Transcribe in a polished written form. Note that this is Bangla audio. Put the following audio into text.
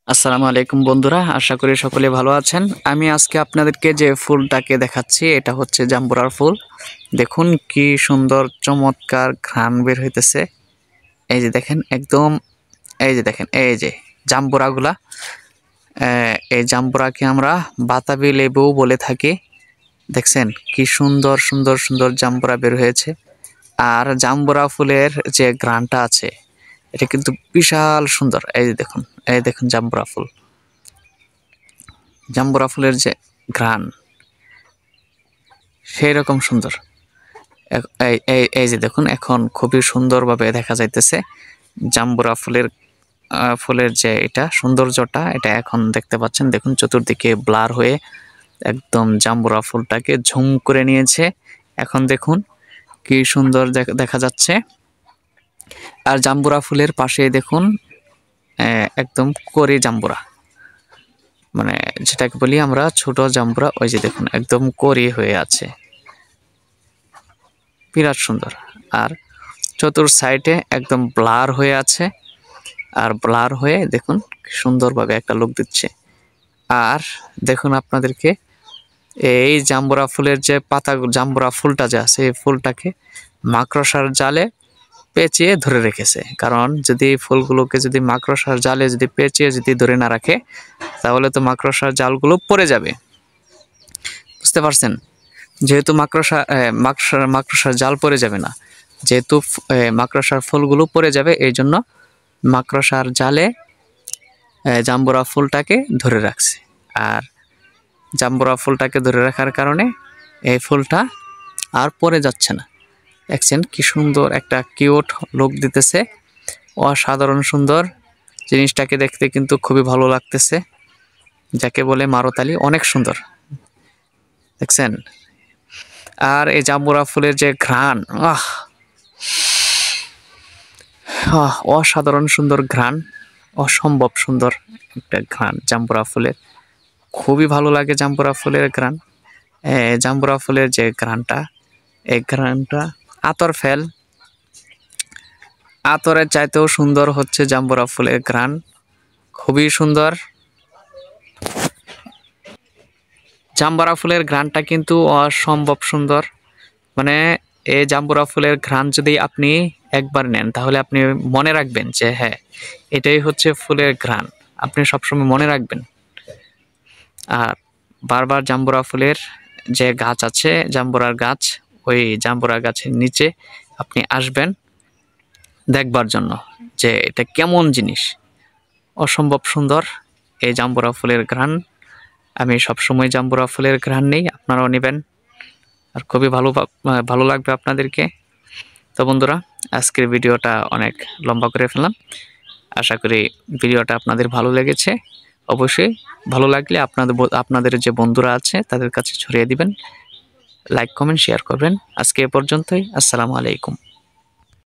আসসালামু আলাইকুম বন্ধুরা, আশা করি সকলে ভালো আছেন। আমি আজকে আপনাদেরকে যে ফুলটাকে দেখাচ্ছি এটা হচ্ছে জাম্বুরার ফুল। দেখুন কি সুন্দর চমৎকার ঘ্রাণ বের হইতেছে। এই যে দেখেন একদম, এই যে দেখেন এই যে জাম্বুরাগুলা, এই জাম্বুরাকে আমরা বাতাবি লেবু বলে থাকি। দেখছেন কি সুন্দর সুন্দর সুন্দর জাম্বুরা বের হয়েছে। আর জাম্বুরা ফুলের যে ঘ্রাণটা আছে এটা কিন্তু বিশাল সুন্দর। এই যে দেখুন, এই দেখুন জাম্বুরা ফুল, জাম্বুরা ফুলের যে ঘ্রাণ সেই রকম সুন্দর। এই এই এই যে দেখুন এখন খুবই সুন্দরভাবে দেখা যাইতেছে জাম্বুরা ফুলের যে এটা সৌন্দর্যটা, এটা এখন দেখতে পাচ্ছেন। দেখুন চতুর্দিকে ব্লার হয়ে একদম জাম্বুরা ফুলটাকে ঝুম করে নিয়েছে। এখন দেখুন কি সুন্দর দেখা যাচ্ছে। আর জাম্বুরা ফুলের পাশে দেখুন একদম করি জাম্বুরা, মানে যেটাকে বলি আমরা ছোট জাম্বুরা, ওই যে দেখুন একদম করি হয়ে আছে, বিরাট সুন্দর। আর চতুর সাইডে একদম ব্লার হয়ে আছে, আর ব্লার হয়ে দেখুন সুন্দরভাবে একটা লুক দিচ্ছে। আর দেখুন আপনাদেরকে এই জাম্বুরা ফুলের যে পাতা, জাম্বুরা ফুলটা যে আছে এই ফুলটাকে মাকড়সার জালে পেঁচিয়ে ধরে রেখেছে। কারণ যদি ফুলগুলোকে যদি মাকড়সার জালে যদি পেঁচিয়ে যদি ধরে না রাখে তাহলে তো মাকড়সার জালগুলো পড়ে যাবে, বুঝতে পারছেন? যেহেতু মাকড়সার জাল পড়ে যাবে না, যেহেতু মাকড়সার ফুলগুলো পড়ে যাবে, এই জন্য মাকড়সার জালে জাম্বুরা ফুলটাকে ধরে রাখছে। আর জাম্বুরা ফুলটাকে ধরে রাখার কারণে এই ফুলটা আর পড়ে যাচ্ছে না। দেখছেন কি সুন্দর একটা কিউট লুক দিতেছে, অসাধারণ সুন্দর। জিনিসটাকে দেখতে কিন্তু খুবই ভালো লাগতেছে, যাকে বলে মারতালি, অনেক সুন্দর। দেখছেন? আর এই জাম্বুরা ফুলের যে ঘ্রাণ, অসাধারণ সুন্দর ঘ্রাণ, অসম্ভব সুন্দর একটা ঘ্রাণ জাম্বুরা ফুলের। খুবই ভালো লাগে জাম্বুরা ফুলের ঘ্রাণ। জাম্বুরা ফুলের যে ঘ্রাণটা, এই ঘ্রাণটা আতরের চাইতেও সুন্দর হচ্ছে জাম্বুরা ফুলের ঘ্রাণ, খুবই সুন্দর। জাম্বুরা ফুলের ঘ্রাণটা কিন্তু অসম্ভব সুন্দর। মানে এই জাম্বুরা ফুলের ঘ্রাণ যদি আপনি একবার নেন তাহলে আপনি মনে রাখবেন যে হ্যাঁ, এটাই হচ্ছে ফুলের ঘ্রাণ। আপনি সবসময় মনে রাখবেন। আর বারবার জাম্বুরা ফুলের যে গাছ আছে, জাম্বুরার গাছ, ওই জাম্বুরা গাছের নিচে আপনি আসবেন দেখবার জন্য যে এটা কেমন জিনিস। অসম্ভব সুন্দর এই জাম্বুরা ফুলের ঘ্রাণ। আমি সবসময় জাম্বুরা ফুলের ঘ্রাণ নেই, আপনারাও নেবেন। আর খুবই ভালো লাগবে আপনাদেরকে। তো বন্ধুরা, আজকের ভিডিওটা অনেক লম্বা করে ফেললাম। আশা করি ভিডিওটা আপনাদের ভালো লেগেছে। অবশ্যই ভালো লাগলে আপনাদের যে বন্ধুরা আছে তাদের কাছে ছড়িয়ে দিবেন, লাইক কমেন্ট শেয়ার করবেন। আজকে এ পর্যন্তই। আসসালামু আলাইকুম।